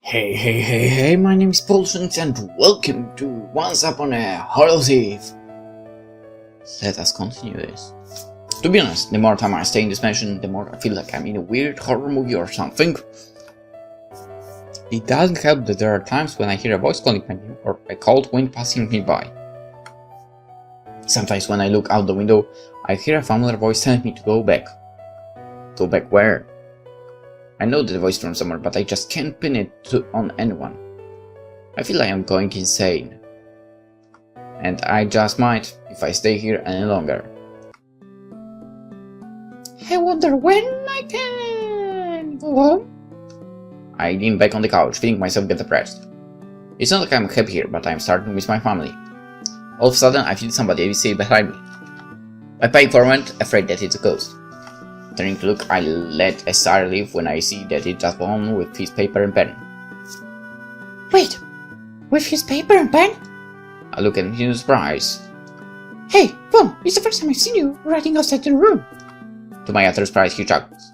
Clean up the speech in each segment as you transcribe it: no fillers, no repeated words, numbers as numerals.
Hey, my name is PolishLynx and welcome to Once Upon a Hallow Eve. Let us continue this. To be honest, the more time I stay in this mansion, the more I feel like I'm in a weird horror movie or something. It doesn't help that there are times when I hear a voice calling my name or a cold wind passing me by. Sometimes when I look out the window, I hear a familiar voice telling me to go back. Go back where? I know the voice from somewhere, but I just can't pin it on anyone. I feel like I'm going insane. And I just might if I stay here any longer. I wonder when I can go home? I lean back on the couch, feeling myself get depressed. It's not like I'm happy here, but I'm starting with my family. All of a sudden, I feel somebody sit behind me. I pay for it, afraid that it's a ghost. Turning to look, I let a sigh relief when I see that it's just one with his paper and pen. Wait, with his paper and pen? I look at him in surprise. Hey, Vaughn, it's the first time I've seen you writing outside the room. To my utter surprise, he chuckles.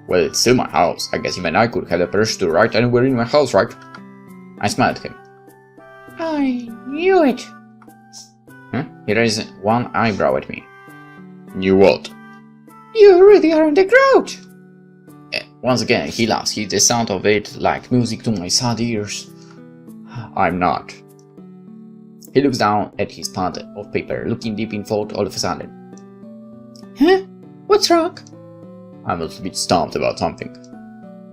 Well, it's still my house. I guess even I could have the permission to write anywhere in my house, right? I smiled at him. I knew it. He raised one eyebrow at me. Knew what? You really are in the grouch. Once again, he laughs. The sound of it like music to my sad ears. I'm not. He looks down at his pad of paper, looking deep in thought all of a sudden. Huh? What's wrong? I'm a little bit stumped about something.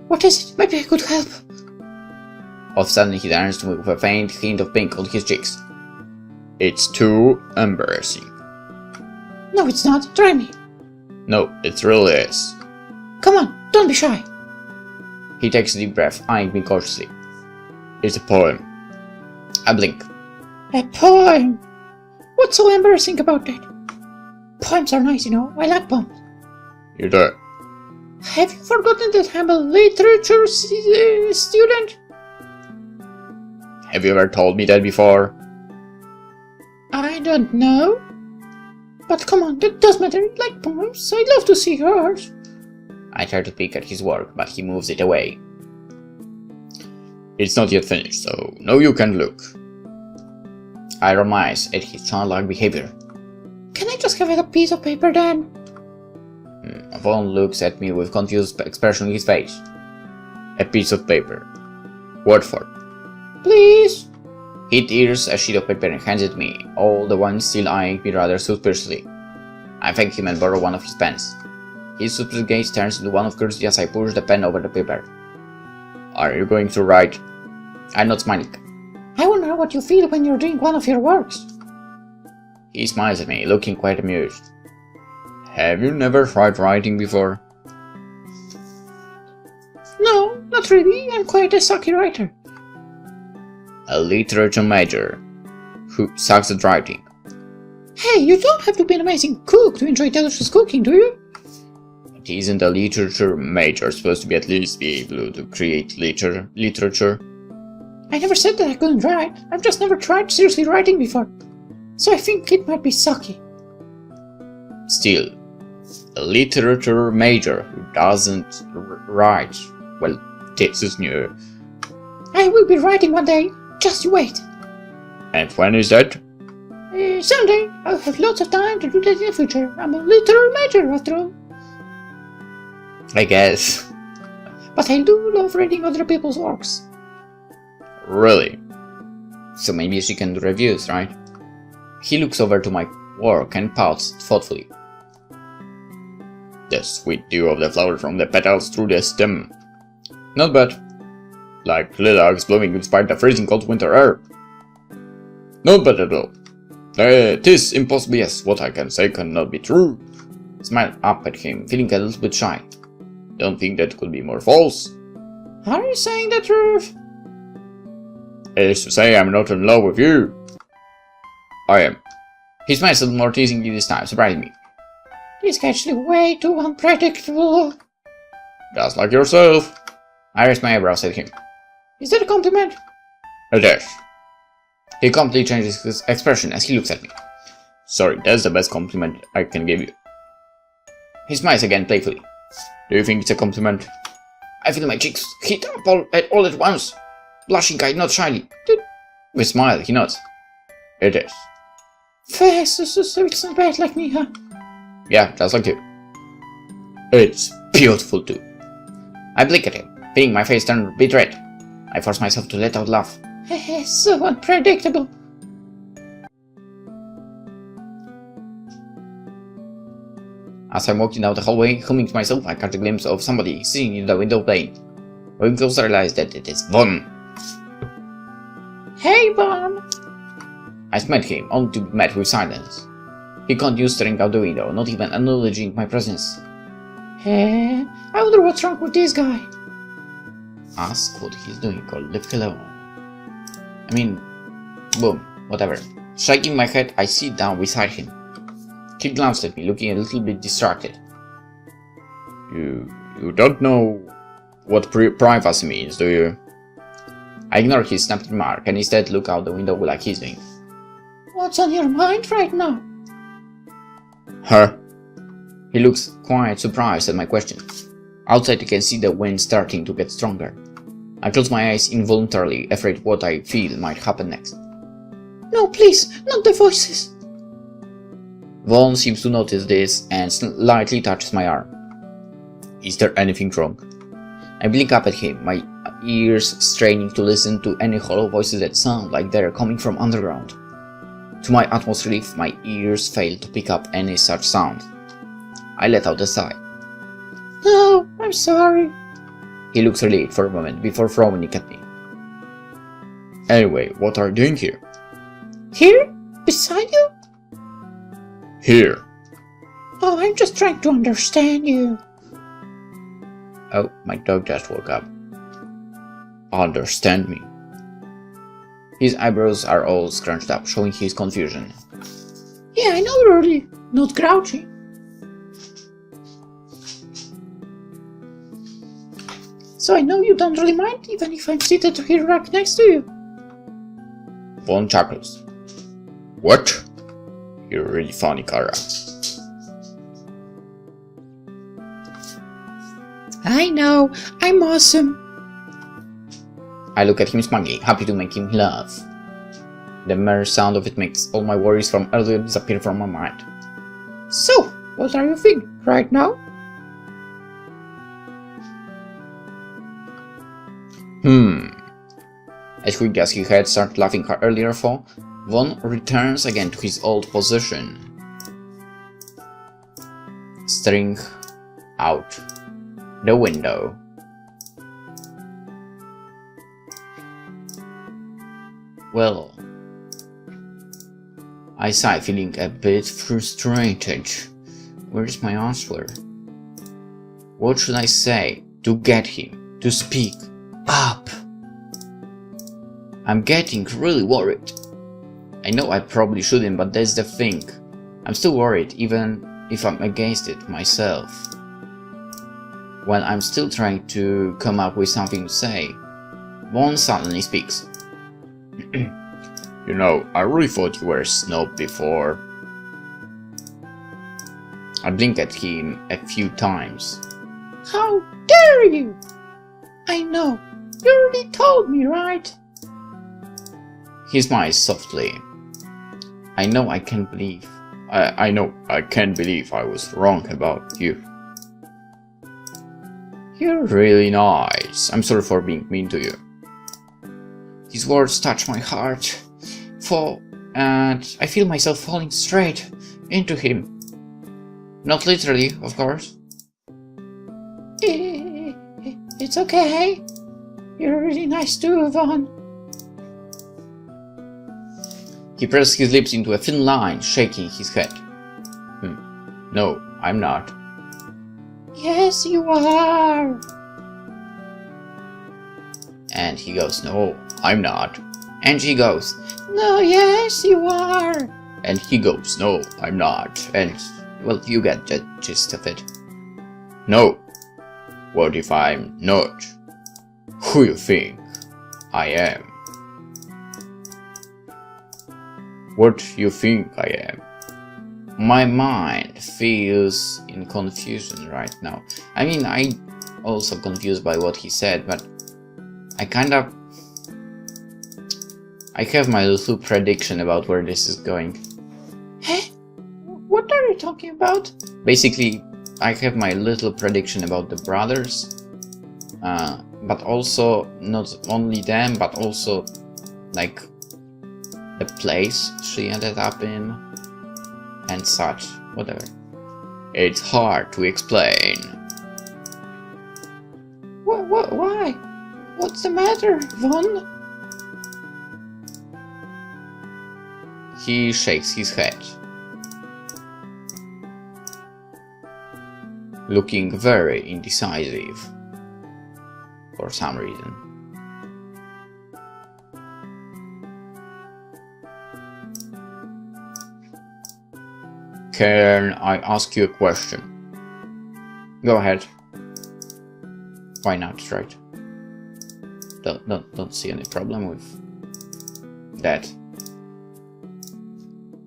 What is it? Maybe I could help. All of a sudden, he turns to me with a faint hint of pink on his cheeks. It's too embarrassing. No, it's not. Try me. No, it really is. Come on, don't be shy. He takes a deep breath, eyeing me cautiously. It's a poem. I blink. A poem? What's so embarrassing about that? Poems are nice, you know. I like poems. You do? Have you forgotten that I'm a literature student? Have you ever told me that before? I don't know. But come on, that does matter. You like poems. I'd love to see yours. I try to peek at his work, but he moves it away. It's not yet finished, so no you can look. I roll my eyes at his childlike behavior. Can I just have a piece of paper then? Vaughn looks at me with confused expression on his face. A piece of paper. What for? Please. He tears a sheet of paper and hands it me, all the while still eyeing me rather suspiciously. I thank him and borrow one of his pens. His suspicious gaze turns into one of curiosity as I push the pen over the paper. Are you going to write? I'm not smiling. I wonder what you feel when you're doing one of your works. He smiles at me, looking quite amused. Have you never tried writing before? No, not really. I'm quite a sucky writer. A literature major who sucks at writing. Hey, you don't have to be an amazing cook to enjoy delicious cooking, do you? But isn't a literature major supposed to be at least be able to create literature? I never said that I couldn't write. I've just never tried seriously writing before. So I think it might be sucky. Still, a literature major who doesn't write. Well, this is new. I will be writing one day. Just you wait. And when is that? Someday. I'll have lots of time to do that in the future. I'm a literary major after all. I guess. But I do love reading other people's works. Really? So maybe she can do reviews, right? He looks over to my work and pouts thoughtfully. The sweet dew of the flower from the petals through the stem. Not bad. Like lilacs blowing despite the freezing cold winter air. Not bad at all. This impossible, yes, what I can say cannot be true. Smile up at him, feeling a little bit shy. Don't think that could be more false. Are you saying the truth? It is to say I'm not in love with you. I am. He smiles a little more teasingly this time, surprising me. This is actually way too unpredictable. Just like yourself. I raise my eyebrows at him. Is that a compliment? A dash. He completely changes his expression as he looks at me. Sorry, that's the best compliment I can give you. He smiles again playfully. Do you think it's a compliment? I feel my cheeks heat up all at once. Blushing I not shyly. We smile, he nods. It is. Fair, so it's not bad like me, huh? Yeah, just like you. It's beautiful too. I blink at him, feeling my face turn a bit red. I force myself to let out a laugh. So unpredictable. As I'm walking down the hallway, humming to myself, I catch a glimpse of somebody sitting in the window playing. Going closer, I realize that it is Von. Hey, Von! I smelled him, only to be met with silence. He continues staring out the window, not even acknowledging my presence. Hey, I wonder what's wrong with this guy. Ask what he's doing or leave him alone. I mean, boom, whatever. Shaking my head, I sit down beside him. He glanced at me, looking a little bit distracted. You don't know what privacy means, do you? I ignore his snapped remark and instead look out the window like he's doing. What's on your mind right now? Her. He looks quite surprised at my question. Outside I can see the wind starting to get stronger. I close my eyes involuntarily, afraid what I feel might happen next. No, please, not the voices. Vaughn seems to notice this and slightly touches my arm. Is there anything wrong? I blink up at him, my ears straining to listen to any hollow voices that sound like they're coming from underground. To my utmost relief, my ears fail to pick up any such sound. I let out a sigh. No, I'm sorry. He looks relieved for a moment before frowning at me. Anyway, what are you doing here? Here? Beside you? Here. Oh, I'm just trying to understand you. Oh, my dog just woke up. Understand me. His eyebrows are all scrunched up, showing his confusion. Yeah, I know you're really not grouchy. So I know you don't really mind, even if I'm seated here right next to you. Vaughn chuckles. What? You're really funny, Kara. I know, I'm awesome. I look at him smugly, happy to make him laugh. The mere sound of it makes all my worries from earlier disappear from my mind. So, what are you thinking right now? As quickly as he had started laughing earlier for, Vaughn returns again to his old position. Staring out the window. Well, I sigh, feeling a bit frustrated. Where's my answer? What should I say to get him to speak up? I'm getting really worried. I know I probably shouldn't, but that's the thing. I'm still worried, even if I'm against it myself. When I'm still trying to come up with something to say, Vaughn suddenly speaks. You know, I really thought you were a snob before. I blink at him a few times. How dare you! I know, you already told me, right? He smiles softly. I know I can't believe I was wrong about you. You're really nice. I'm sorry for being mean to you. His words touch my heart, and I feel myself falling straight into him. Not literally, of course. It's okay. You're really nice too, Vaughn. He presses his lips into a thin line, shaking his head. No, I'm not. Yes, you are. And he goes, no, I'm not. And she goes, no, yes, you are. And he goes, no, I'm not. And, well, you get the gist of it. No. What if I'm not? Who you think I am? What you think I am? My mind feels in confusion right now. I mean, I also confused by what he said, but I have my little prediction about where this is going. Huh? What are you talking about? Basically, I have my little prediction about the brothers, but also not only them, but also like the place she ended up in and such. Whatever. It's hard to explain. Why? What's the matter, Von? He shakes his head, looking very indecisive for some reason. Can I ask you a question? Go ahead. Why not, right? Don't see any problem with that.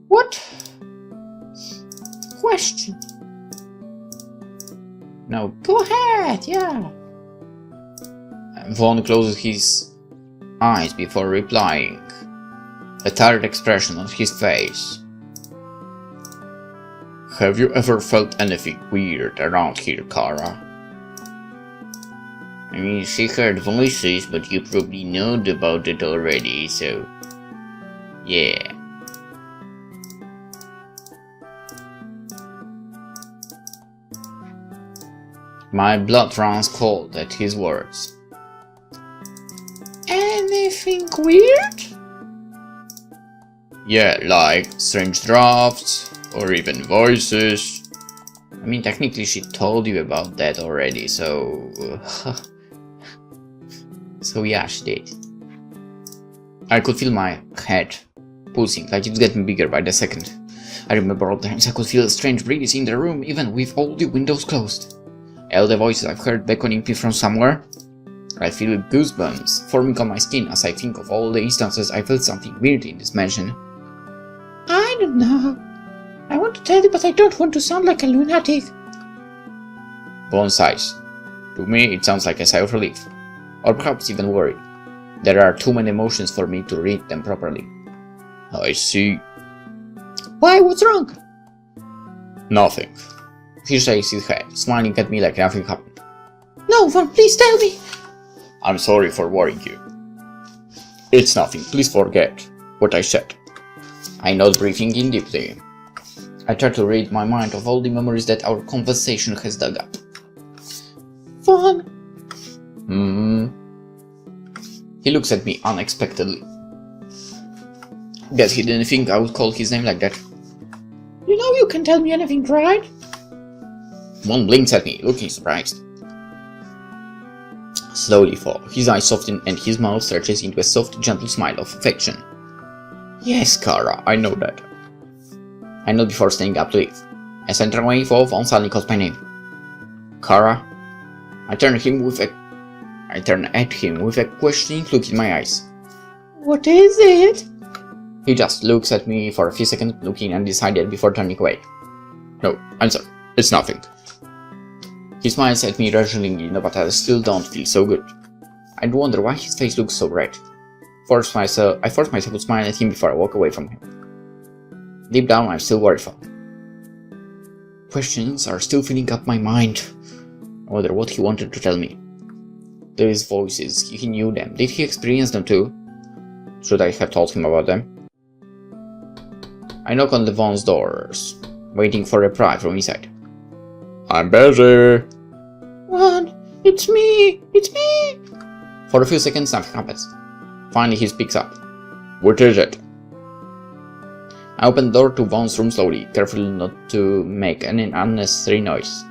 What? Question. No. Go ahead, yeah. Vaughn closes his eyes before replying, a tired expression on his face. Have you ever felt anything weird around here, Kara? I mean, she heard voices, but you probably know about it already, so... yeah. My blood runs cold at his words. Anything weird? Yeah, like strange drafts, or even voices. I mean, technically she told you about that already, so... so yeah, she did. I could feel my head pulsing, like it's getting bigger by the second. I remember all the times I could feel a strange breeze in the room, even with all the windows closed. All the voices I've heard beckoning me from somewhere. I feel goosebumps forming on my skin as I think of all the instances I felt something weird in this mansion. I don't know. I want to tell you, but I don't want to sound like a lunatic. Vaughn sighs. To me, it sounds like a sigh of relief. Or perhaps even worry. There are too many emotions for me to read them properly. I see. Why? What's wrong? Nothing. He shakes his head, smiling at me like nothing happened. No, Von, please tell me. I'm sorry for worrying you. It's nothing. Please forget what I said. I'm not breathing in deeply. I try to rid my mind of all the memories that our conversation has dug up. Von. He looks at me unexpectedly. Guess he didn't think I would call his name like that. You know you can tell me anything, right? One blinks at me, looking surprised. Slowly, his eyes soften and his mouth stretches into a soft, gentle smile of affection. Yes, Kara, I know that. I know before staying up to leave. As I turn away, Vaughn suddenly calls my name. Kara. I turn at him with a questioning look in my eyes. What is it? He just looks at me for a few seconds, looking undecided before turning away. No, I'm sorry. It's nothing. He smiles at me reassuringly, but I still don't feel so good. I wonder why his face looks so red. I force myself to smile at him before I walk away from him. Deep down, I'm still worried. Questions are still filling up my mind. I wonder what he wanted to tell me. These voices, he knew them. Did he experience them too? Should I have told him about them? I knock on the Vaughn's doors, waiting for a reply from inside. I'm busy. Vaughn, it's me. It's me. For a few seconds, nothing happens. Finally, he speaks up. What is it? I open the door to Vaughn's room slowly, careful not to make any unnecessary noise.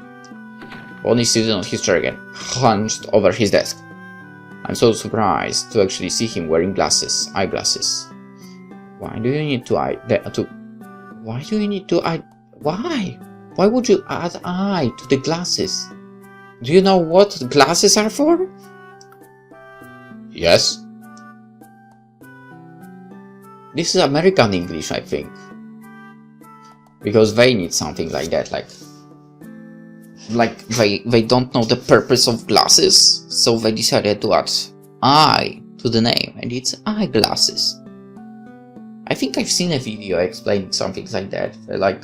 Vaughn is sitting on his chair again, hunched over his desk. I'm so surprised to actually see him wearing glasses, eyeglasses. Why do you need to Why? Why would you add eye to the glasses? Do you know what glasses are for? Yes. This is American English, I think. Because they need something like that, like... like they don't know the purpose of glasses, so they decided to add eye to the name, and it's eyeglasses. I think I've seen a video explaining something like that. Like,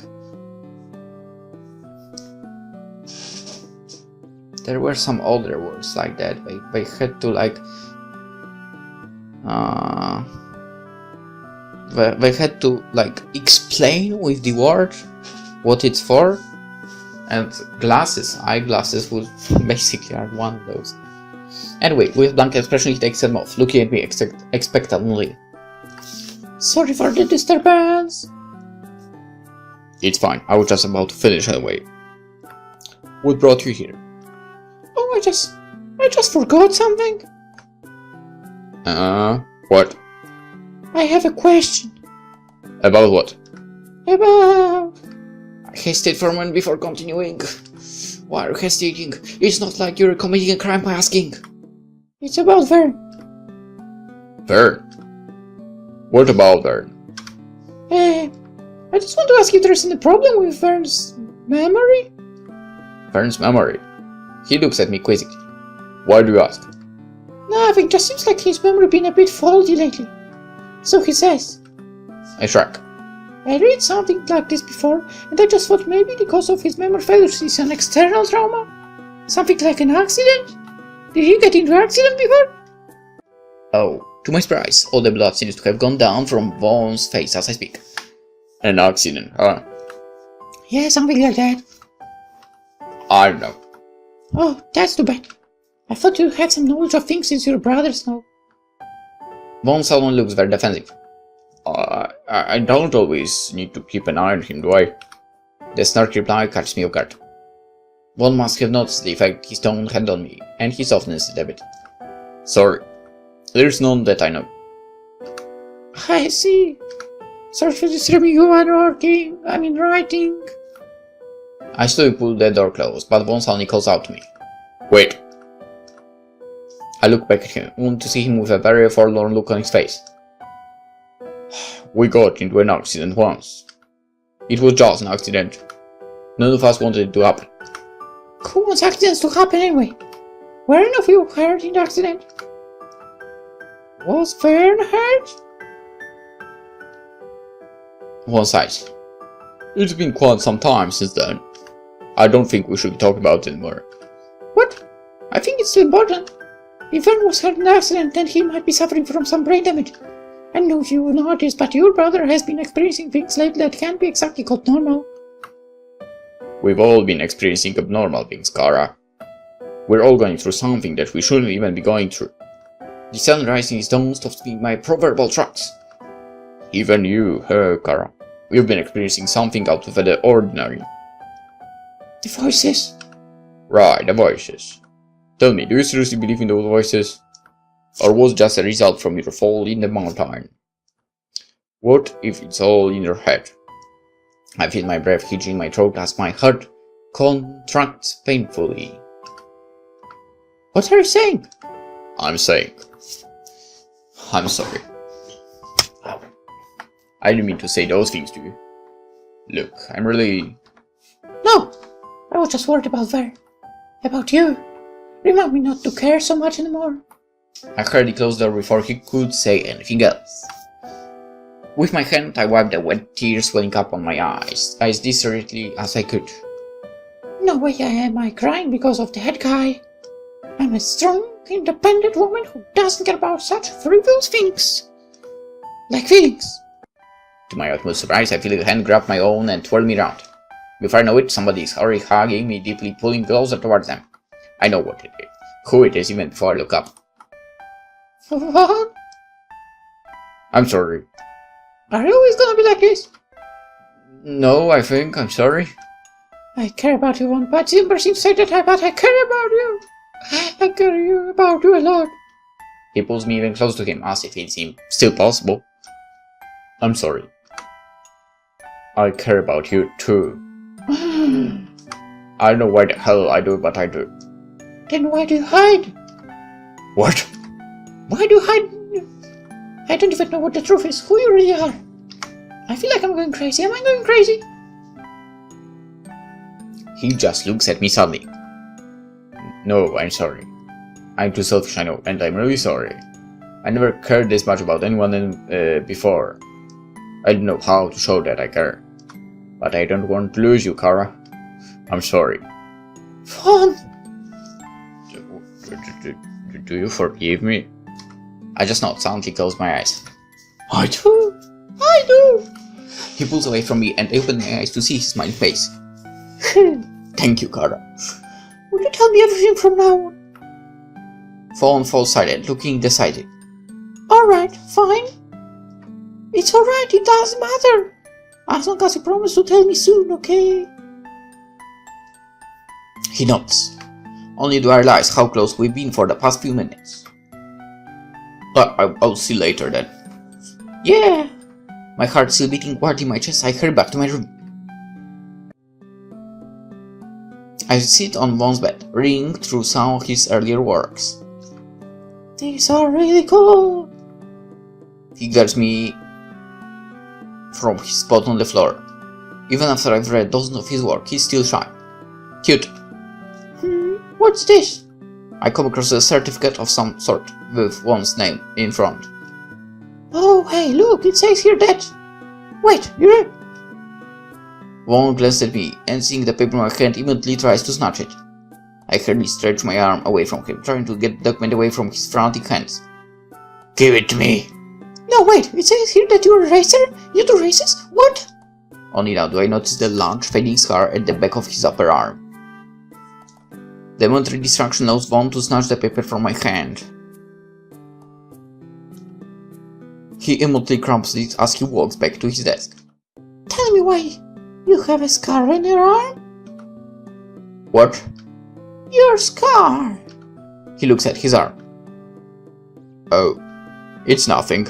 there were some other words like that. They had to like they had to like explain with the word what it's for, and eyeglasses would basically are one of those. Anyway, with blank expression he takes them off, looking at me expectantly. Sorry for the disturbance. It's fine, I was just about to finish anyway. What brought you here? Oh, I just forgot something. What? I have a question. About what? About... I hesitate for a moment before continuing. Why are you hesitating? It's not like you're committing a crime by asking. It's about Vern. Vern? What about Vern? I just want to ask if there's any problem with Vern's memory? Vern's memory? He looks at me quizzically. Why do you ask? Nothing, just seems like his memory been a bit faulty lately. So he says. I shrug. I read something like this before, and I just thought maybe the cause of his memory failures is an external trauma? Something like an accident? Did he get into an accident before? Oh, to my surprise, all the blood seems to have gone down from Vaughn's face as I speak. An accident, huh? Yeah, something like that. I don't know. Oh, that's too bad. I thought you had some knowledge of things since your brothers know. Von Salmon looks very defensive. I don't always need to keep an eye on him, do I? The snarky reply catches me off guard. One must have noticed the effect his tone had on me, and he softens it a bit. Sorry. There's none that I know. I see. Sorry for disturbing you while writing. I slowly pull the door closed, but Von suddenly calls out to me. Wait. I look back at him, only to see him with a very forlorn look on his face. We got into an accident once. It was just an accident. None of us wanted it to happen. Who wants accidents to happen anyway? Were any of you hurt in the accident? Was Vern hurt? One sighs. It's been quite some time since then. I don't think we should talk about it anymore. What? I think it's still important. If Vern was hurt in an accident, then he might be suffering from some brain damage. I don't know if you noticed, but your brother has been experiencing things lately that can't be exactly called normal. We've all been experiencing abnormal things, Kara. We're all going through something that we shouldn't even be going through. The sun rising is don't stop being my proverbial tracks. Even you, Kara. We've been experiencing something out of the ordinary. The voices? Right, the voices. Tell me, do you seriously believe in those voices? Or was it just a result from your fall in the mountain? What if it's all in your head? I feel my breath hitching my throat as my heart contracts painfully. What are you saying? I'm saying. I'm sorry. I didn't mean to say those things to you. Look, I'm really... No! I was just worried about Vern. About you. Remind me not to care so much anymore. I heard he closed the door before he could say anything else. With my hand, I wiped the wet tears welling up on my eyes as discreetly as I could. No way am I crying because of the head guy. I'm a strong, independent woman who doesn't care about such frivolous things. Like feelings. To my utmost surprise, I feel a hand grab my own and twirl me round. Before I know it, somebody is already hugging me deeply, pulling closer towards them. I know what it is. Who it is even before I look up. What? I'm sorry. Are you always gonna be like this? No, I think I'm sorry. I care about you one bad person say that but I care about you. I care about you a lot. He pulls me even close to him as if it seemed still possible. I'm sorry. I care about you too. I don't know why the hell I do, but I do. Then why do you hide? What? Why do you hide? I don't even know what the truth is, who you really are. I feel like I'm going crazy. Am I going crazy? He just looks at me sadly. No, I'm sorry. I'm too selfish, I know, and I'm really sorry. I never cared this much about anyone before. I don't know how to show that I care. But I don't want to lose you, Kara. I'm sorry. Vaughn! Do you forgive me? I just nod, silently close my eyes. I do! I do! He pulls away from me and I open my eyes to see his smiling face. Thank you, Kara. Will you tell me everything from now on? Vaughn falls silent, looking decided. Alright, fine. It's alright, it doesn't matter. As long as you promise to tell me soon, okay? He nods. Only do I realize how close we've been for the past few minutes. But I'll see later then. Yeah. My heart still beating wildly in my chest, I hurry back to my room. I sit on Vaughn's bed, reading through some of his earlier works. These are really cool. He gets me from his spot on the floor. Even after I've read dozens of his work, he's still shy. Cute. What's this? I come across a certificate of some sort, with one's name in front. Oh, hey, look, it says here that... Wait, you're... Vaughn glances at me, and seeing the paper in my hand, immediately tries to snatch it. I hurriedly stretch my arm away from him, trying to get the document away from his frantic hands. Give it to me! No, wait, it says here that you're a racer? You do races? What? Only now do I notice the large fading scar at the back of his upper arm. The momentary distraction allows Vaughn to snatch the paper from my hand. He immediately crumples it as he walks back to his desk. Tell me why you have a scar on your arm? What? Your scar! He looks at his arm. Oh, it's nothing.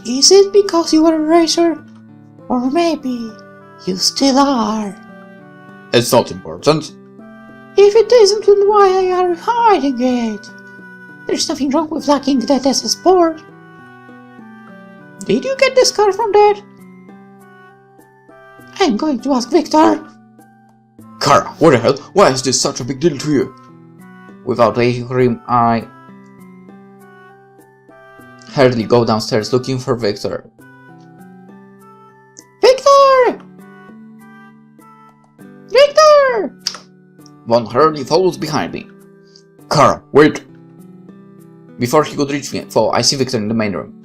Is it because you were a racer? Or maybe you still are? It's not important. If it isn't, then why are you hiding it? There's nothing wrong with lacking that as a sport. Did you get the scar from Dad? I'm going to ask Victor. Kara, what the hell? Why is this such a big deal to you? Without waiting for him, I hurriedly go downstairs looking for Victor. Victor! Victor! Vaughn hurriedly follows behind me. Kara, wait! Before he could reach me, I see Victor in the main room.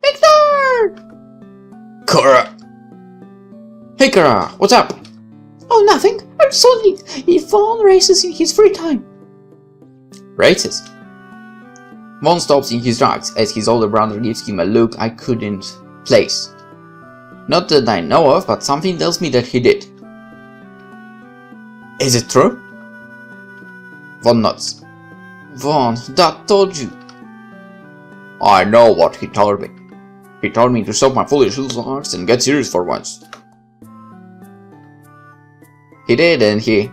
Victor! Kara! Hey Kara, what's up? Oh, nothing. I'm sorry. If Vaughn races in his free time. Races? Vaughn stops in his tracks as his older brother gives him a look I couldn't place. Not that I know of, but something tells me that he did. Is it true? Vaughn nods. Vaughn, Dad told you. I know what he told me. He told me to stop my foolish little acts and get serious for once. He did, didn't he?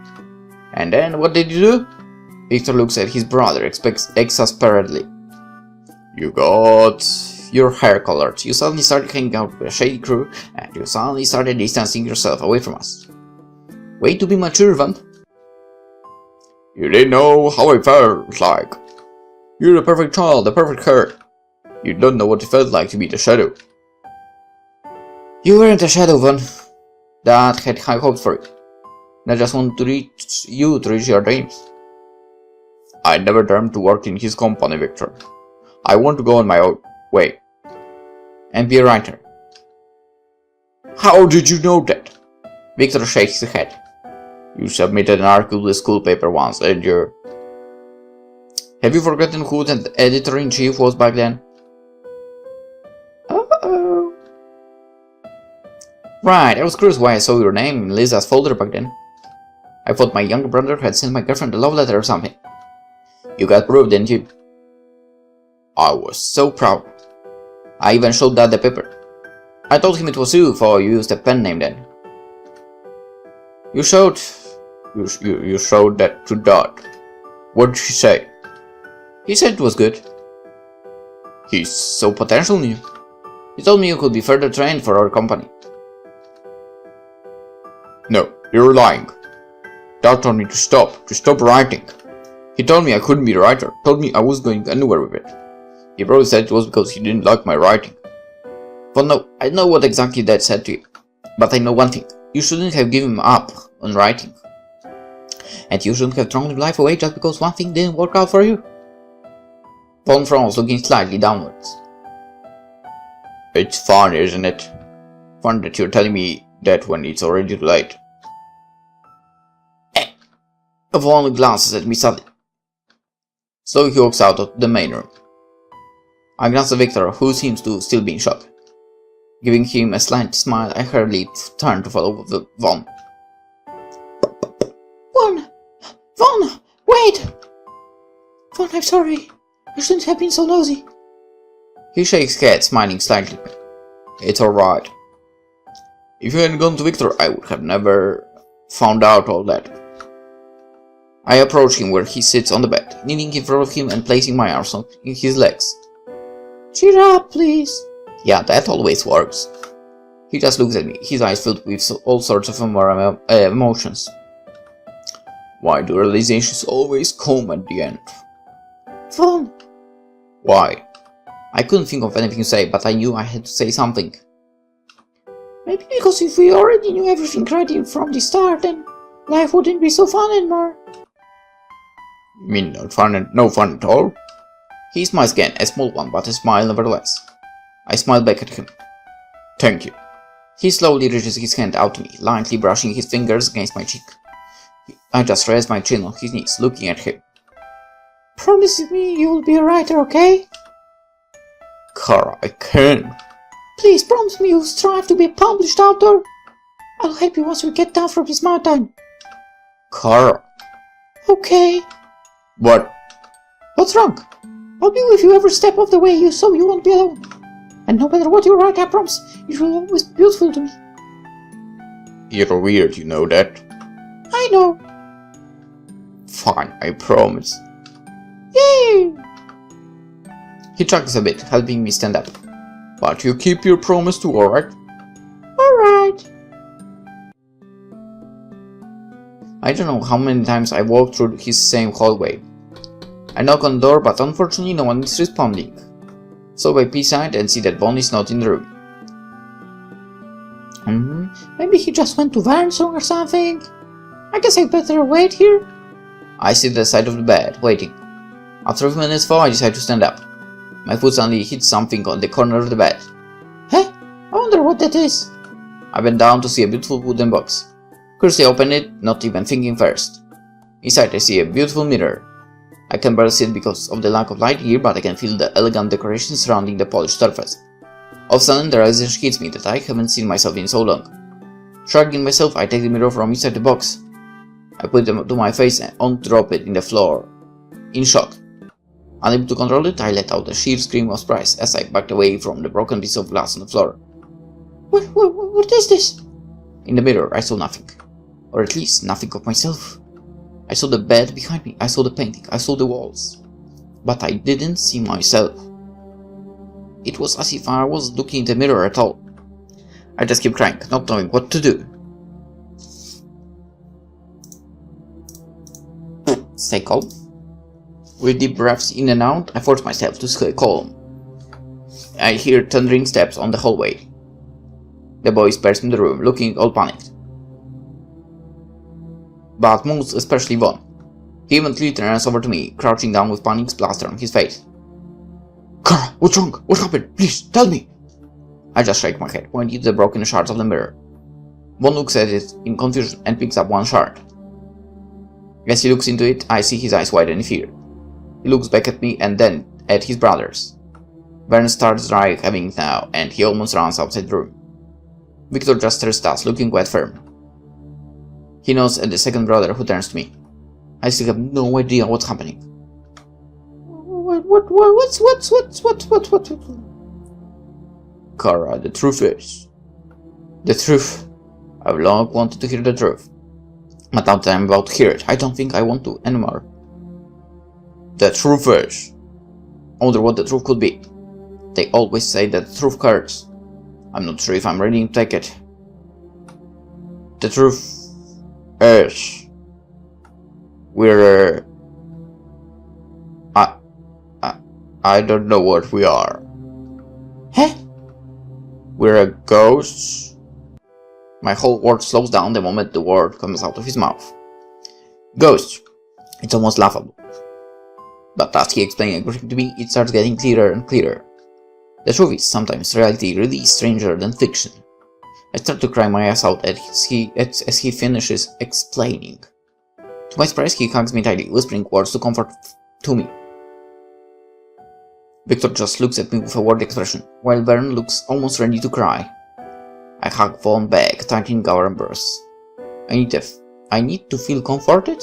And then what did you do? Victor looks at his brother exasperatedly. You got your hair colored, you suddenly started hanging out with a shady crew, and you suddenly started distancing yourself away from us. Way to be mature, Van. You didn't know how I felt like. You're the perfect child, the perfect hair. You don't know what it felt like to be the shadow. You weren't a shadow, Van. Dad had high hopes for you. And I just wanted to reach your dreams. I never dreamed to work in his company, Victor. I want to go on my own way. And be a writer. How did you know that? Victor shakes his head. You submitted an article to the school paper once, didn't you? Have you forgotten who the editor-in-chief was back then? Uh-oh. Right, I was curious why I saw your name in Lisa's folder back then. I thought my younger brother had sent my girlfriend a love letter or something. You got proof, didn't you? I was so proud. I even showed Dad the paper. I told him it was you, for you used a pen name then. You showed that to Dad. What did he say? He said it was good. He's so potential new. He told me you could be further trained for our company. No, you're lying. Dad told me to stop writing. He told me I couldn't be a writer, told me I wasn't going anywhere with it. He probably said it was because he didn't like my writing. Well, no, I know what exactly Dad said to you, but I know one thing. You shouldn't have given up on writing. And you shouldn't have thrown your life away just because one thing didn't work out for you. Von froze, looking slightly downwards. It's fun, isn't it? Fun that you're telling me that when it's already too late. Von glances at me suddenly. So he walks out of the main room. I glance at Victor, who seems to still be in shock. Giving him a slight smile, I hurriedly turn to follow Von. Von! Wait! Von, I'm sorry. I shouldn't have been so nosy. He shakes his head, smiling slightly. It's alright. If you hadn't gone to Victor, I would have never found out all that. I approach him where he sits on the bed, kneeling in front of him and placing my arms on his legs. Cheer up, please. Yeah, that always works. He just looks at me, his eyes filled with all sorts of emotions. Why do realizations always come at the end? Von! Why? I couldn't think of anything to say, but I knew I had to say something. Maybe because if we already knew everything right from the start, then life wouldn't be so fun anymore. You mean no fun at all? He smiles again, a small one, but a smile nevertheless. I smile back at him. Thank you. He slowly reaches his hand out to me, lightly brushing his fingers against my cheek. I just rest my chin on his knees, looking at him. Promise me you'll be a writer, okay? Kara, I can. Please promise me you'll strive to be a published author. I'll help you once we get down from this mountain. Kara. Okay. What? What's wrong? I'll be with you every step of the way, so you won't be alone. And no matter what you write, I promise, it will always be beautiful to me. You're weird, you know that? I know. Fine, I promise. Yay! He chuckles a bit, helping me stand up. But you keep your promise too, alright? Alright. I don't know how many times I walked through his same hallway. I knock on the door, but unfortunately no one is responding. So I peek out and see that Von is not in the room. Maybe he just went to Varnsong or something. I guess I better wait here. I sit at the side of the bed, waiting. After a few minutes though, I decide to stand up. My foot suddenly hits something on the corner of the bed. Huh? I wonder what that is. I bend down to see a beautiful wooden box. Curiously open it, not even thinking first. Inside I see a beautiful mirror. I can barely see it because of the lack of light here, but I can feel the elegant decoration surrounding the polished surface. All of a sudden, the realization hits me that I haven't seen myself in so long. Shrugging myself, I take the mirror from inside the box. I put it to my face and drop it in the floor. In shock. Unable to control it, I let out a sheer scream of surprise as I backed away from the broken piece of glass on the floor. What is this? In the mirror, I saw nothing. Or at least, nothing of myself. I saw the bed behind me, I saw the painting, I saw the walls. But I didn't see myself. It was as if I wasn't looking in the mirror at all. I just kept crying, not knowing what to do. Stay calm. With deep breaths in and out, I force myself to stay calm. I hear thundering steps on the hallway. The boys burst in the room, looking all panicked. But most especially Von. He eventually turns over to me, crouching down with panic plastered on his face. Kara, what's wrong? What happened? Please, tell me! I just shake my head, pointing to the broken shards of the mirror. Von looks at it in confusion and picks up one shard. As he looks into it, I see his eyes widen in fear. He looks back at me and then at his brothers. Vern starts dry having now, and he almost runs outside the room. Victor just stares at us, looking quite firm. He nods at the second brother, who turns to me. I still have no idea what's happening. What's Kara, the truth is... The truth. I've long wanted to hear the truth. But now that I'm about to hear it, I don't think I want to anymore. The truth is... I wonder what the truth could be. They always say that the truth hurts. I'm not sure if I'm ready to take it. The truth is... We're... I don't know what we are. Huh? We're ghosts? My whole world slows down the moment the word comes out of his mouth. Ghosts. It's almost laughable. But as he explained everything to me, it starts getting clearer and clearer. The truth is, sometimes reality really is stranger than fiction. I start to cry my eyes out as he finishes explaining. To my surprise, he hugs me tightly, whispering words to comfort to me. Victor just looks at me with a worried expression, while Vern looks almost ready to cry. I hug Vaughn back, tightening our embrace. I need to feel comforted?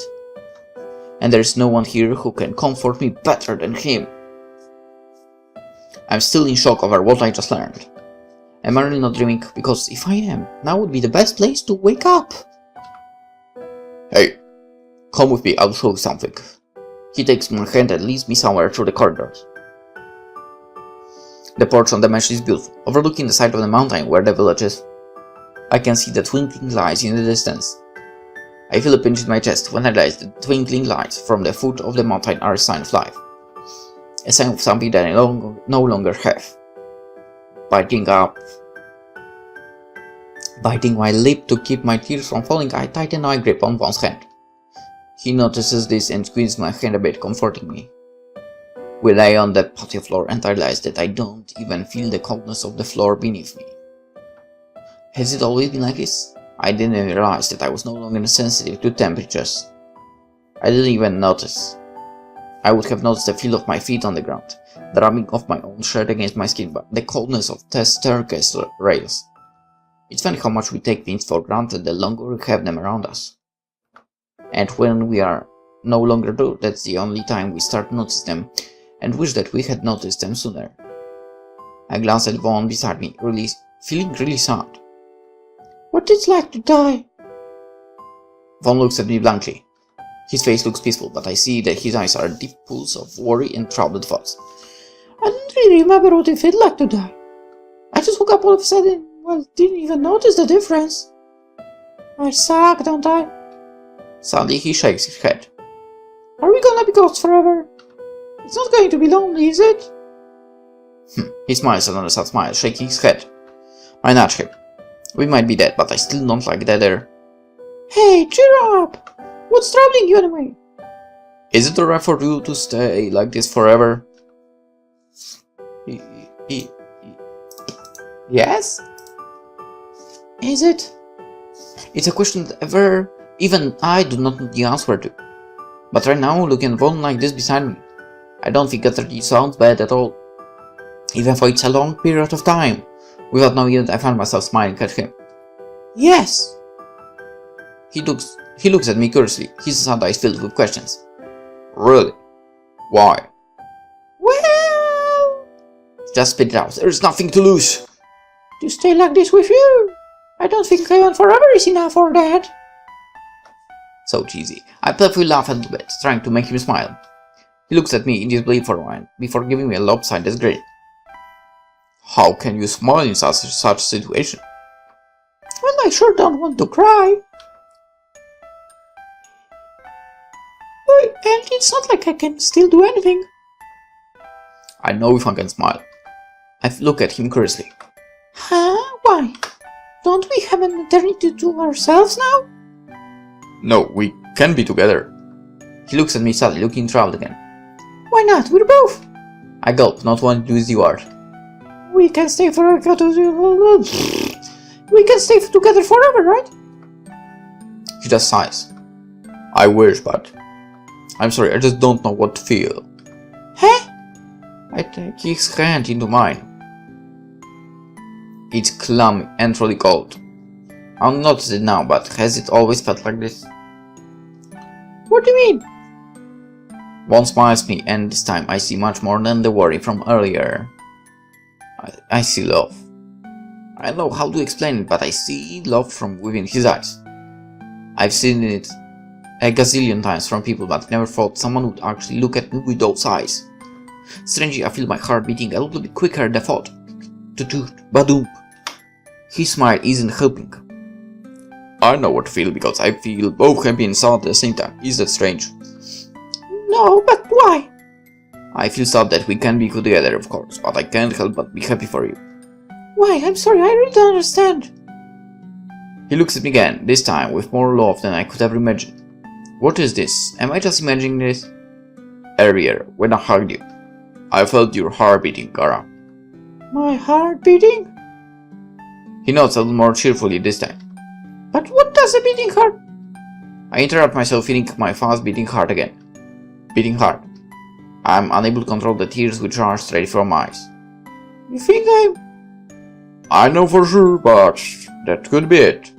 And there is no one here who can comfort me better than him. I'm still in shock over what I just learned. Am I really not dreaming? Because if I am, now would be the best place to wake up. Hey, come with me, I'll show you something. He takes my hand and leads me somewhere through the corridors. The porch on the mansion is beautiful, overlooking the side of the mountain where the village is. I can see the twinkling lights in the distance. I feel a pinch in my chest when I realize the twinkling lights from the foot of the mountain are a sign of life. A sign of something that I no longer have. Biting my lip to keep my tears from falling, I tighten my grip on Vaughn's hand. He notices this and squeezes my hand a bit, comforting me. We lay on the patio floor and I realize that I don't even feel the coldness of the floor beneath me. Has it always been like this? I didn't realize that I was no longer sensitive to temperatures. I didn't even notice. I would have noticed the feel of my feet on the ground, the rubbing of my own shirt against my skin, but the coldness of the staircase rails. It's funny how much we take things for granted the longer we have them around us. And when we are no longer do, that's the only time we start to notice them, and wish that we had noticed them sooner. I glance at Vaughn beside me, feeling really sad. What it's like to die? Vaughn looks at me blankly. His face looks peaceful, but I see that his eyes are deep pools of worry and troubled thoughts. I don't really remember what it felt like to die. I just woke up all of a sudden, didn't even notice the difference. I suck, don't I? Suddenly he shakes his head. Are we gonna be ghosts forever? It's not going to be lonely, is it? He smiles another sad smile, shaking his head. I nudge him. We might be dead, but I still don't like that air. Hey, cheer up! What's troubling you anyway? Is it alright for you to stay like this forever? Yes? Is it? It's a question that even I do not know the answer to. But right now, looking at Vaughn like this beside me, I don't think that it sounds bad at all. Even though it's a long period of time. Without knowing it, I found myself smiling at him. Yes! He looks at me curiously, his sad eyes filled with questions. Really? Why? Well... Just spit it out, there's nothing to lose. To stay like this with you? I don't think heaven forever is enough for that. So cheesy. I playfully laugh a little bit, trying to make him smile. He looks at me in disbelief for a while, before giving me a lopsided grin. How can you smile in such a situation? Well, I sure don't want to cry. And it's not like I can still do anything. I know if I can smile. I look at him curiously. Huh? Why? Don't we have an eternity to ourselves now? No, we can be together. He looks at me sadly, looking troubled again. Why not? We're both. I gulp, not wanting to use the word. We can stay together forever, right? He just sighs. I wish, but... I'm sorry, I just don't know what to feel. Huh? I take his hand into mine. It's clammy and really cold. I'll notice it now, but has it always felt like this? What do you mean? Vaughn smiles at me, and this time I see much more than the worry from earlier. I see love. I don't know how to explain it, but I see love from within his eyes. I've seen it a gazillion times from people, but never thought someone would actually look at me with those eyes. Strangely, I feel my heart beating a little bit quicker than the thought. Toot-toot, badoom. His smile isn't helping. I know what to feel because I feel both happy and sad at the same time. Is that strange? No, but why? I feel sad that we can't be together, of course, but I can't help but be happy for you. Why? I'm sorry, I really don't understand. He looks at me again, this time with more love than I could ever imagine. What is this? Am I just imagining this? Earlier, when I hugged you, I felt your heart beating, Kara. My heart beating? He nods a little more cheerfully this time. But what does a beating heart? I interrupt myself, feeling my fast beating heart again. Beating hard. I'm unable to control the tears which rush straight from my eyes. You think I know for sure, but that could be it.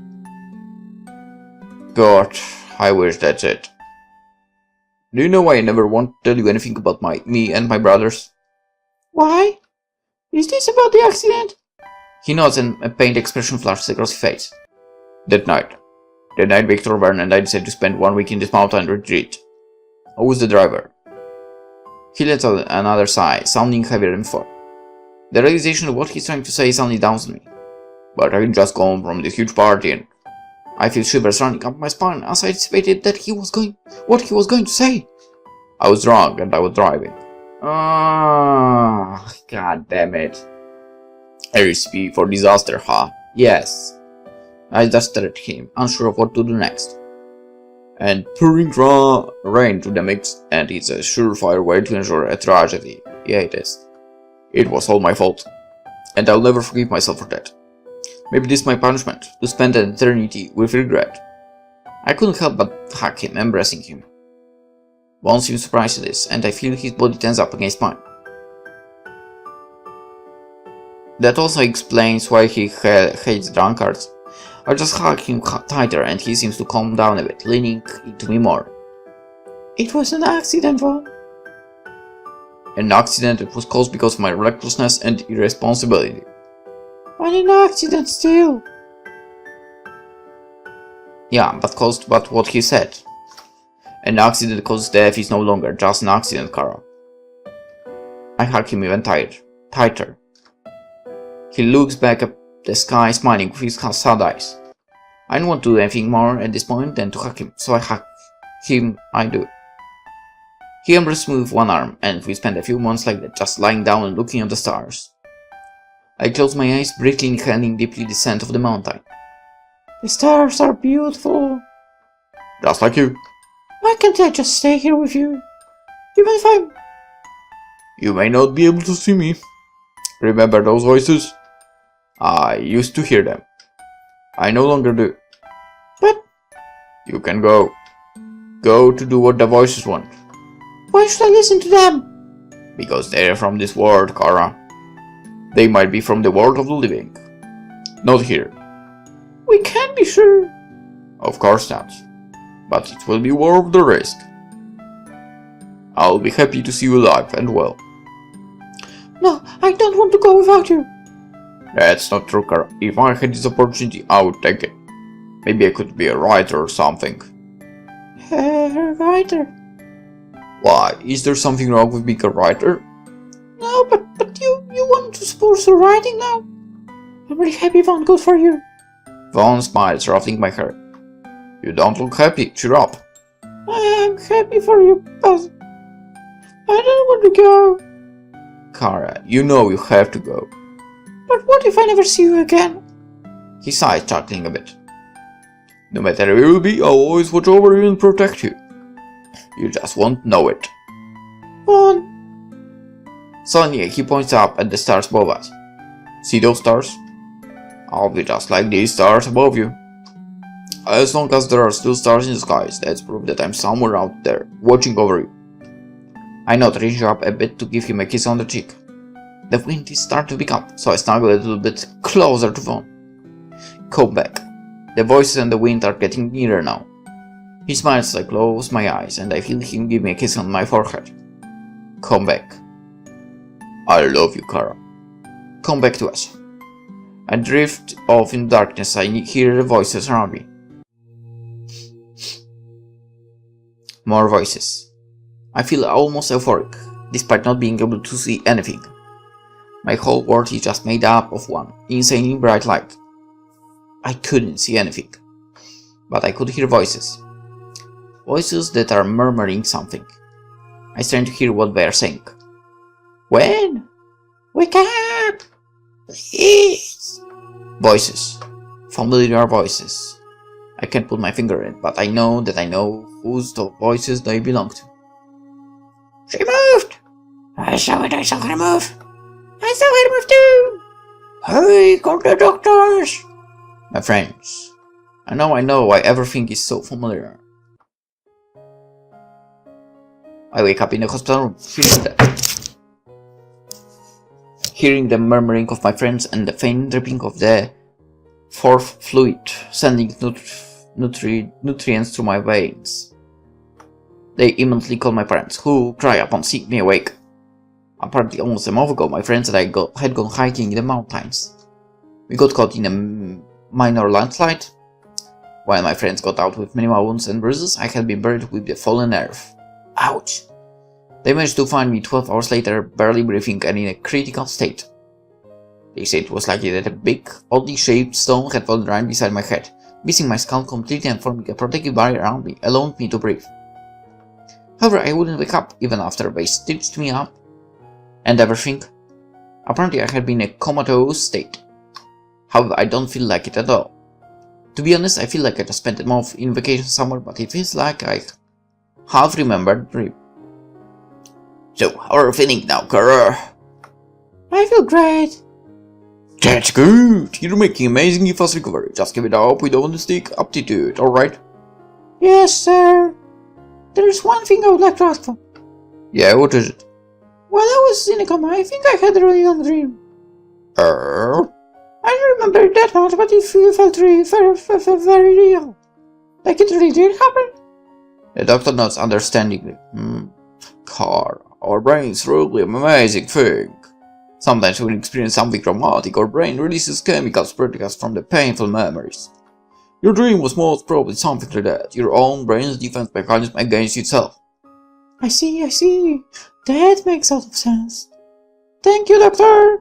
God, I wish that's it. Do you know why I never want to tell you anything about me and my brothers? Why? Is this about the accident? He nods and a pained expression flashes across his face. That night Victor, Vern and I decided to spend 1 week in this mountain retreat. I was the driver. He lets out another sigh, sounding heavier than before. The realization of what he's trying to say suddenly downs on me. But I had just come from this huge party and I feel shivers running up my spine as I anticipated what he was going to say. I was drunk and I was driving. Ah, god damn it. A recipe for disaster, huh? Yes. I just stared at him, unsure of what to do next. And pouring rain to the mix, and it's a surefire way to ensure a tragedy. Yeah, it is. It was all my fault. And I'll never forgive myself for that. Maybe this is my punishment, to spend an eternity with regret. I couldn't help but hug him, embracing him. Vaughn seems surprised at this, and I feel his body tense up against mine. That also explains why he hates drunkards. I just hug him tighter and he seems to calm down a bit, leaning into me more. It was an accident, Vaughn. An accident that was caused because of my recklessness and irresponsibility. But an accident still. Yeah, but what he said. An accident that causes death is no longer just an accident, Kara. I hug him even tighter. He looks back at the sky, smiling with his sad eyes. I don't want to do anything more at this point than to hug him, so I hug him. I do. He embraces me with one arm, and we spend a few months like that, just lying down and looking at the stars. I close my eyes, briefly inhaling deeply the scent of the mountain. The stars are beautiful. Just like you. Why can't I just stay here with you? Even if You may not be able to see me. Remember those voices? I used to hear them. I no longer do. But you can go. Go to do what the voices want. Why should I listen to them? Because they're from this world, Kara. They might be from the world of the living. Not here. We can't be sure. Of course not. But it will be worth the risk. I'll be happy to see you alive and well. No, I don't want to go without you. That's not true, Kara. If I had this opportunity, I would take it. Maybe I could be a writer or something. A writer? Why? Is there something wrong with being a writer? No, but you want to sponsor writing now? I'm really happy, Vaughn. Good for you. Vaughn smiles, ruffling my hair. You don't look happy. Cheer up. I'm happy for you, but I don't want to go. Kara, you know you have to go. But what if I never see you again? He sighs, chuckling a bit. No matter where you will be, I'll always watch over you and protect you. You just won't know it. Vaughn. Suddenly, he points up at the stars above us. See those stars? I'll be just like these stars above you. As long as there are still stars in the skies, that's proof that I'm somewhere out there, watching over you. I nod, reaching up a bit to give him a kiss on the cheek. The wind is starting to pick up, so I snuggle a little bit closer to Vaughn. Come back. The voices and the wind are getting nearer now. He smiles as I close my eyes, and I feel him give me a kiss on my forehead. Come back. I love you, Kara. Come back to us. I drift off in darkness. I hear the voices around me. More voices. I feel almost euphoric, despite not being able to see anything. My whole world is just made up of one insanely bright light. I couldn't see anything, but I could hear voices. Voices that are murmuring something. I strain to hear what they are saying. When? Wake up! Please! Voices. Familiar voices. I can't put my finger in, but I know whose the voices they belong to. She moved! I saw her move! I saw her move too! Hurry, call the doctors! My friends. I know why everything is so familiar. I wake up in the hospital room, hearing the murmuring of my friends and the faint dripping of the fourth fluid, sending nutrients through my veins. They immediately call my parents, who cry upon seeing me awake. Apparently almost a month ago, my friends and I had gone hiking in the mountains. We got caught in a minor landslide. While my friends got out with minimal wounds and bruises, I had been buried with the fallen earth. Ouch! They managed to find me 12 hours later, barely breathing and in a critical state. They said it was likely that a big, oddly shaped stone had fallen right beside my head, missing my skull completely and forming a protective barrier around me, allowing me to breathe. However, I wouldn't wake up even after they stitched me up and everything. Apparently I had been in a comatose state. However, I don't feel like it at all. To be honest, I feel like I just spent a month in vacation somewhere, but it feels like I have remembered the dream. So, how are you feeling now, Kara? I feel great. That's good! You're making amazingly fast recovery. Just give it up with honestic aptitude, alright? Yes, sir. There's one thing I would like to ask for. Yeah, what is it? While I was in a coma, I think I had a really long dream. I don't remember it that much, but it felt really very real. Like it really did happen. The doctor nods understandingly. Carl, our brain's really an amazing thing. Sometimes when we experience something traumatic, our brain releases chemicals protecting us from the painful memories. Your dream was most probably something like that, your own brain's defense mechanism against itself. I see. That makes a lot of sense. Thank you, doctor.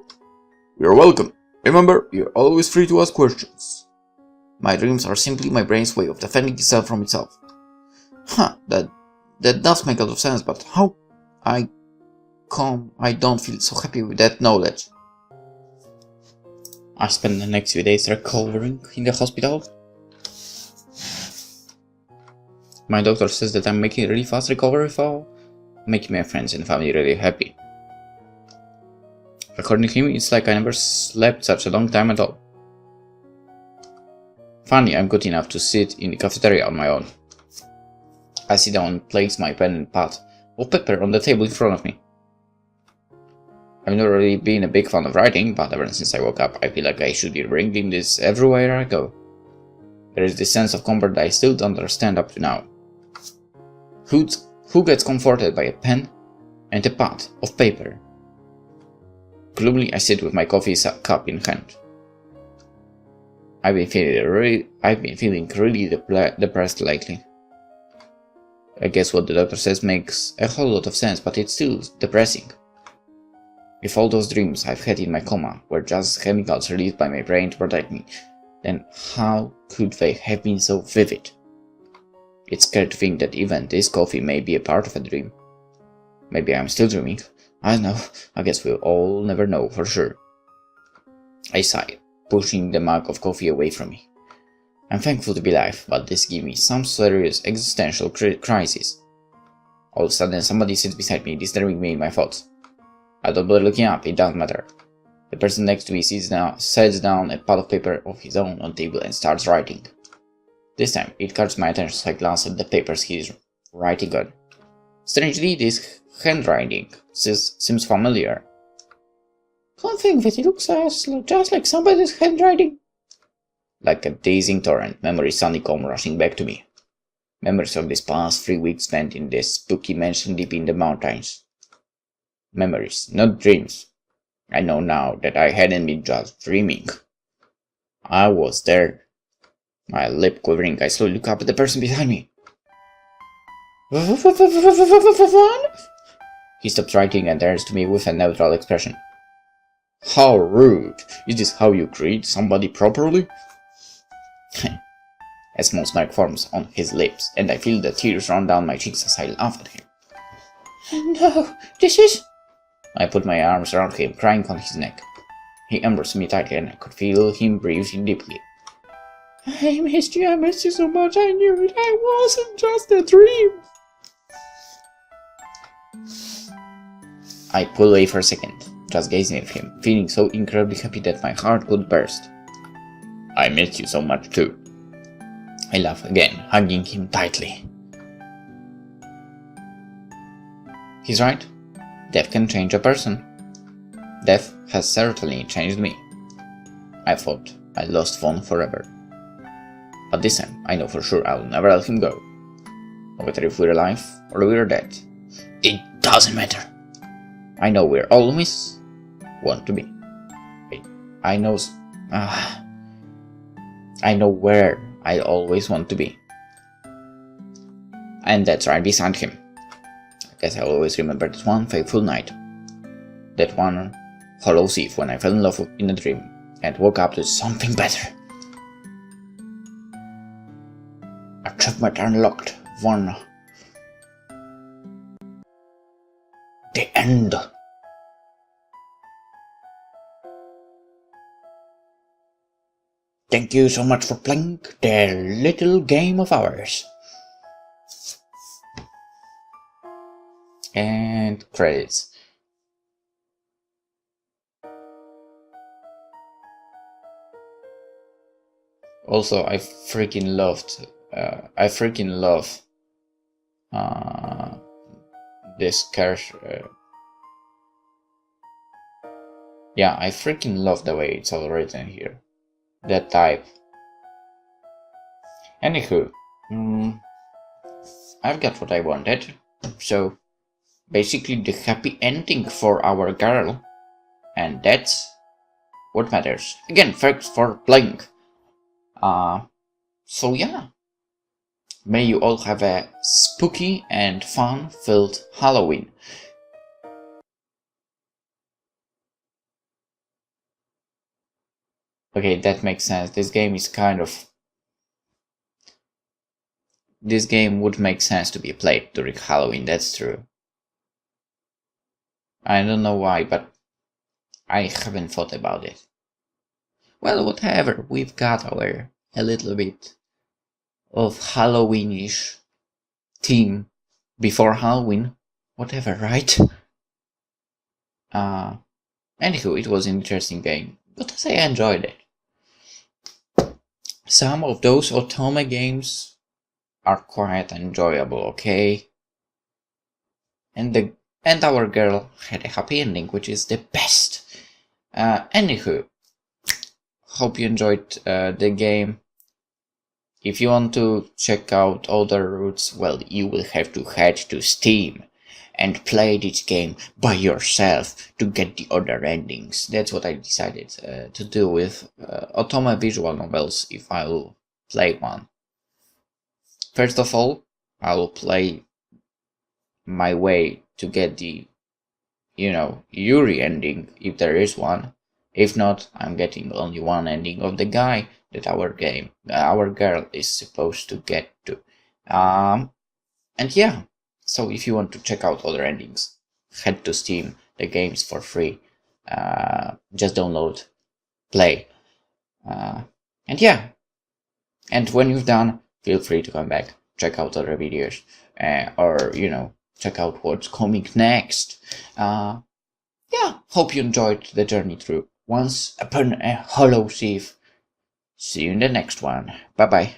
You're welcome. Remember, you're always free to ask questions. My dreams are simply my brain's way of defending itself from itself. That does make a lot of sense, but how I don't feel so happy with that knowledge. I spent the next few days recovering in the hospital. My doctor says that I'm making a really fast recovery for making my friends and family really happy. According to him, it's like I never slept such a long time at all. Finally, I'm good enough to sit in the cafeteria on my own. I sit down and place my pen and pad of paper on the table in front of me. I've never really been a big fan of writing, but ever since I woke up, I feel like I should be bringing this everywhere I go. There is this sense of comfort that I still don't understand up to now. Who gets comforted by a pen and a pad of paper? Gloomily, I sit with my coffee cup in hand. I've been feeling really depressed lately. I guess what the doctor says makes a whole lot of sense, but it's still depressing. If all those dreams I've had in my coma were just chemicals released by my brain to protect me, then how could they have been so vivid? It's scary to think that even this coffee may be a part of a dream. Maybe I'm still dreaming. I don't know. I guess we'll all never know for sure. I sigh, pushing the mug of coffee away from me. I'm thankful to be alive, but this gives me some serious existential crisis. All of a sudden, somebody sits beside me, disturbing me in my thoughts. I don't bother looking up, it doesn't matter. The person next to me sets down a pad of paper of his own on the table and starts writing. This time, it catches my attention, so I glance at the papers he's writing on. Strangely, this handwriting seems familiar. Can't think that it looks just like somebody's handwriting. Like a dazing torrent, memories suddenly come rushing back to me. Memories of these past 3 weeks spent in this spooky mansion deep in the mountains. Memories, not dreams. I know now that I hadn't been just dreaming. I was there. My lip quivering, I slowly look up at the person behind me. He stops writing and turns to me with a neutral expression. How rude! Is this how you greet somebody properly? A small smirk forms on his lips, and I feel the tears run down my cheeks as I laugh at him. No, this is... I put my arms around him, crying on his neck. He embraced me tightly and I could feel him breathing deeply. I missed you so much. I knew it. I wasn't just a dream. I pulled away for a second, just gazing at him, feeling so incredibly happy that my heart could burst. I missed you so much too. I laughed again, hugging him tightly. He's right. Death can change a person. Death has certainly changed me. I thought I lost Vaughn forever. But this time, I know for sure I'll never let him go. No matter if we're alive or we're dead. It doesn't matter. I know we're always want to be. Wait, I know where I always want to be. And that's right beside him. I guess I'll always remember that one fateful night. That one Hallow Eve when I fell in love in a dream and woke up to something better. Achievement unlocked. 1. The end. Thank you so much for playing the little game of ours. And credits. Also, I freaking love this character. Yeah, I freaking love the way it's all written here. That type. Anywho, I've got what I wanted. So, basically the happy ending for our girl. And that's what matters. Again, thanks for playing. So yeah. May you all have a spooky and fun-filled Halloween. Okay, that makes sense. This game would make sense to be played during Halloween, that's true. I don't know why, but I haven't thought about it. Well, whatever, we've got a little bit of Halloweenish theme before Halloween. Whatever, right? Anywho, it was an interesting game, but I enjoyed it. Some of those Otome games are quite enjoyable, okay? And our girl had a happy ending, which is the best. Anywho, hope you enjoyed the game. If you want to check out other routes, well, you will have to head to Steam and play this game by yourself to get the other endings. That's what I decided to do with Otome visual novels if I'll play one. First of all, I'll play my way to get the, Yuri ending, if there is one. If not, I'm getting only one ending of the guy that our girl is supposed to get to. And yeah, so if you want to check out other endings, head to Steam. The game's for free. Just download, play. And yeah, and when you've done, feel free to come back, check out other videos, or, check out what's coming next. Yeah, hope you enjoyed the journey through Once Upon a Hallow Eve. See you in the next one. Bye bye.